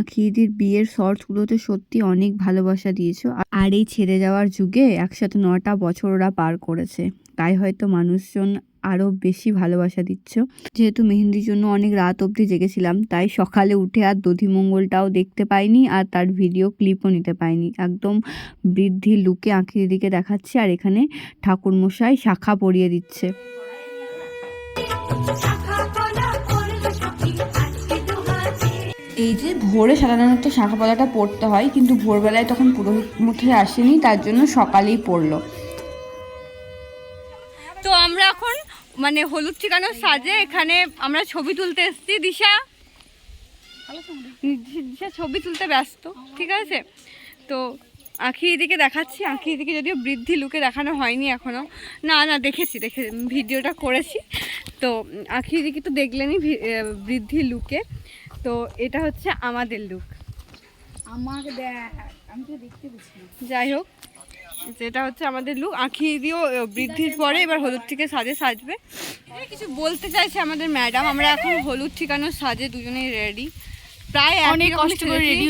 আঁখিদির বিয়ের শর্টসগুলোতে সত্যি অনেক ভালোবাসা দিয়েছো। আর এই ছেড়ে যাওয়ার যুগে একসাথে 9টা বছর ওরা পার করেছে, তাই হয়তো মানুষজন আরও বেশি ভালোবাসা দিচ্ছ। যেহেতু মেহেন্দির জন্য অনেক রাত অবধি জেগেছিলাম, তাই সকালে উঠে আর দধিমঙ্গলটাও দেখতে পাইনি, আর তার ভিডিও ক্লিপও নিতে পাইনি। একদম বৃদ্ধি লুকে আঁখিদিদিকে দেখাচ্ছি, আর এখানে ঠাকুরমশাই শাখা পরিয়ে দিচ্ছে। এই যে ভোরে সাধারণত শাখা পলাটা পড়তে হয়, কিন্তু ভোরবেলায় তখন পুরোহিত মুখে আসেনি, তার জন্য সকালেই পড়লো। তো আমরা এখন মানে হলুদ ঠিকানোর সাজে এখানে আমরা ছবি তুলতে এসেছি। দিশা ছবি তুলতে ব্যস্ত, ঠিক আছে। তো আঁখিদিকে দেখাচ্ছি। আঁখিদিকে যদিও বৃদ্ধি লুকে দেখানো হয়নি এখনও, না দেখে ভিডিওটা করেছি। তো আঁখিদিকে তো দেখলেনই বৃদ্ধি লুকে। তো এটা হচ্ছে আমাদের লুক। আমাকে দেখ, আমি তো দেখতে পাচ্ছি না। যাই হোক, যেটা হচ্ছে আমাদের লুক। আঁখিদিও বৃদ্ধির পরে এবার হলুদ থেকে সাজে সাজবে। কিছু বলতে চাইছে আমাদের ম্যাডাম। আমরা এখন হলুদ ঠিকানোর সাজে দুজনেই রেডি। প্রায় অনেক কষ্ট করে রেডি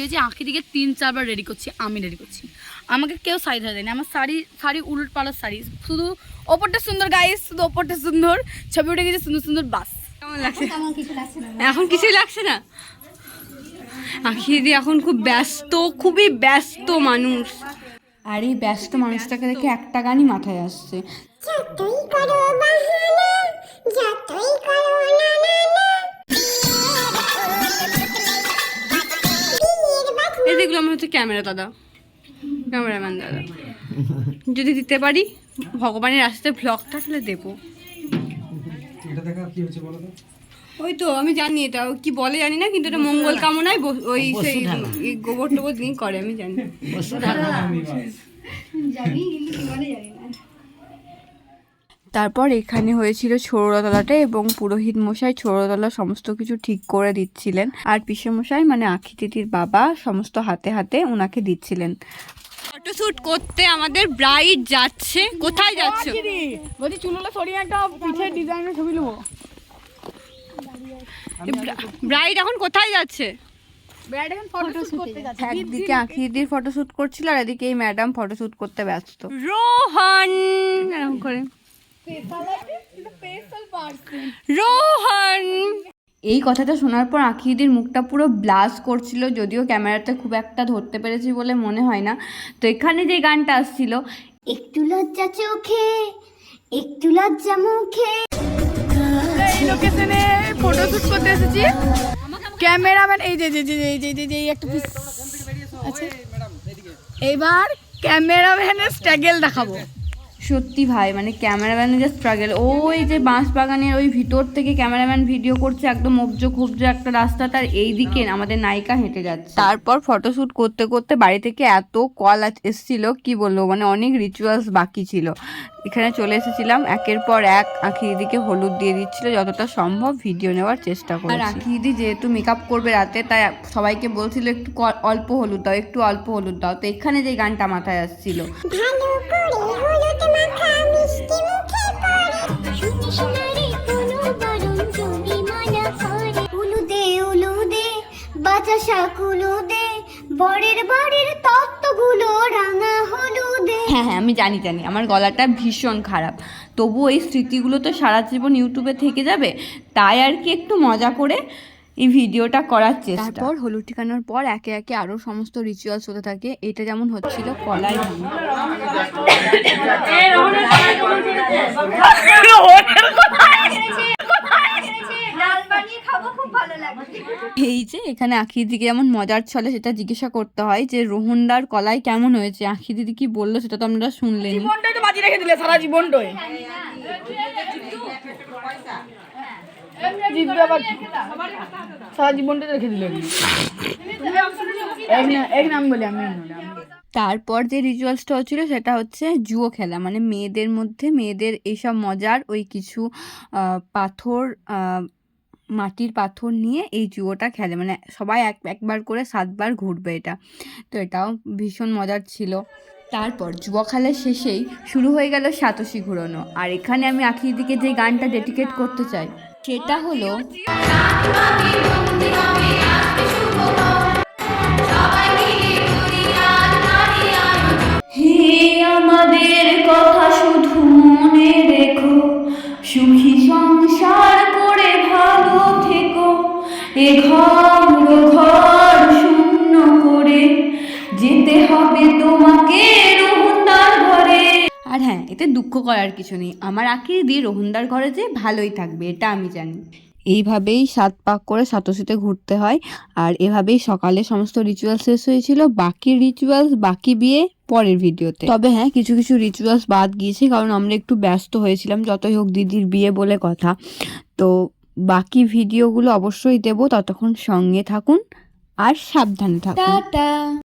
হয়েছি, আঁখিদিকে 3-4 বার রেডি করছি, আমি রেডি করছি। আমাকে কেউ সাইড হয়ে দেয়নি। আমার শাড়ি উলট পালট শাড়ি, শুধু ওপরটা সুন্দর গাইস, শুধু ওপরটা সুন্দর, ছবি উঠে গেছে সুন্দর বাস। কেমন লাগছে? এখন কিছুই লাগছে না। আঁখিদি এখন খুব ব্যস্ত, খুবই ব্যস্ত মানুষ। আর এই ব্যস্ত মানুষটাকে দেখে একটা গানই মাথায় আসছে, এই যেগুলো আমার হচ্ছে ক্যামেরাম্যান দাদা। যদি দিতে পারি ভগবানের আসতে ব্লগটা, তাহলে দেবো। ওই তো আমি জানি এটা কি বলে জানি না, কিন্তু এটা মঙ্গল কামনায় ওই সেই গোবর টোবর দিন করে, আমি জানি। তারপর এখানে হয়েছিল ছোড়তলাটা, এবং পুরোহিত মশাই ছোড়তলা সমস্ত কিছু ঠিক করে দিচ্ছিলেন, আর পিসে মশাই মানে আঁখিদিদির বাবা সমস্ত হাতে হাতে ওনাকে দিচ্ছিলেন। ফটোশুট করতে আমাদের ব্রাইড যাচ্ছে। কোথায় যাচ্ছ? বলছি চুলগুলো সরিয়ে একটা পিঠে ডিজাইনের ছবি নেবো। ব্রাইড এখন কোথায় যাচ্ছে? ব্রাইড এখন ফটোশুট করতে যাচ্ছে। একদিকে আঁখিদিদির ফটোশুট করছিল, আর এদিকে এই ম্যাডাম ফটোশুট করতে ব্যস্ত। রোহন এরকম করে, রোহন। এই কথাটা শোনার পর আঁখিদিদির মুখটা পুরো ব্লাশ করছিল, যদিও ক্যামেরাতে খুব একটা ধরতে পেরেছি বলে মনে হয় না। তো এখানে যে গানটা আসছিল, একটু লজ্জা চোখে একটু লজ্জা মুখে, এই লোকেশনে ফটোশুট করতে এসেছি। ক্যামেরাম্যান এই যে একটা পিস আছে। এইবার ক্যামেরাম্যানের স্ট্রাগল দেখাবো। সত্যি ভাই মানে ক্যামেরাম্যানের যে স্ট্রাগল, ওই যে বাঁশ বাগানের ওই ভিতর থেকে ক্যামেরাম্যান ভিডিও করছে, একদম অবজো একটা রাস্তা, তার এই দিকে আমাদের নায়িকা হেঁটে যাচ্ছে। তারপর ফটোশ্যুট করতে করতে বাড়ি থেকে এত কল এসেছিল কি বলবো, মানে অনেক রিচুয়ালস বাকি ছিল। এখানে চলে এসেছিলাম, একের পর এক আঁখিদিদিকে হলুদ দিয়ে দিচ্ছিল, যতটা সম্ভব ভিডিও নেওয়ার চেষ্টা করি। আর আঁখিদিদি যেহেতু মেকআপ করবে রাতে, তাই সবাইকে বলছিল একটু অল্প হলুদ দাও, একটু অল্প হলুদ দাও। তো এখানে যে গানটা মাথায় আসছিল, হ্যাঁ আমি জানি আমার গলাটা ভীষণ খারাপ, তবু এই স্মৃতিগুলো তো সারা জীবন ইউটিউবে থেকে যাবে, তাই আর কি একটু মজা করে এই ভিডিওটা করার চেষ্টা। তারপর হলুদ ঠিকানোর পর একে একে আরও সমস্ত রিচুয়ালস হতে থাকে। এটা যেমন হচ্ছিল কলাই ভাঙা। এই যে এখানে আঁখিদিদিকে যেমন মজার ছলে সেটা জিজ্ঞাসা করতে হয় যে রোহনদার কলাই কেমন হয়েছে। আঁখিদিদি কি বললো সেটা তো আমরা শুনলেন। জীবনটাই তো বাজি রেখে দিলে, সারা জীবনটাই রেখে দিলেন। তারপর যে রিচুয়ালসটা হচ্ছিল সেটা হচ্ছে জুয়ো খেলা, মানে মেয়েদের এইসব মজার ওই কিছু পাথর, মাটির পাথর নিয়ে এই জুয়োটা খেলে, মানে সবাই একবার করে 7 বার ঘুরবে এটা। তো এটাও ভীষণ মজার ছিল। তারপর যুবখালের শেষেই শুরু হয়ে গেল সাতোশি ঘুরোনো। আর এখানে আমি আখির দিকে যে গানটা ডেডিকেট করতে চাই সেটা হলো হে আমাদের কথা শুধু মনে রেখো, সুখী সংসার করে ভালো থেকো, এ ঘর শূন্য করে যেতে হবে তোমাকে রোহনদার ঘরে। আর হ্যাঁ, এতে দুঃখ করার কিছু নেই, আমার আখির দি রোহনদার ঘরে যে ভালোই থাকবে এটা আমি জানি। এইভাবেই 7 পাক করে সাতোশিতে ঘুরতে হয়। আর এভাবেই সকালে সমস্ত রিচুয়াল শেষ হয়েছিল, বাকি রিচুয়ালস বাকি বিয়ে পরের ভিডিওতে। তবে হ্যাঁ, কিছু কিছু রিচুয়ালস বাদ গিয়েছে কারণ আমরা একটু ব্যস্ত হয়েছিলাম, যতই হোক দিদির বিয়ে বলে কথা। তো বাকি ভিডিওগুলো অবশ্যই দেবো, ততক্ষণ সঙ্গে থাকুন আর সাবধানে থাকুন। টাটা।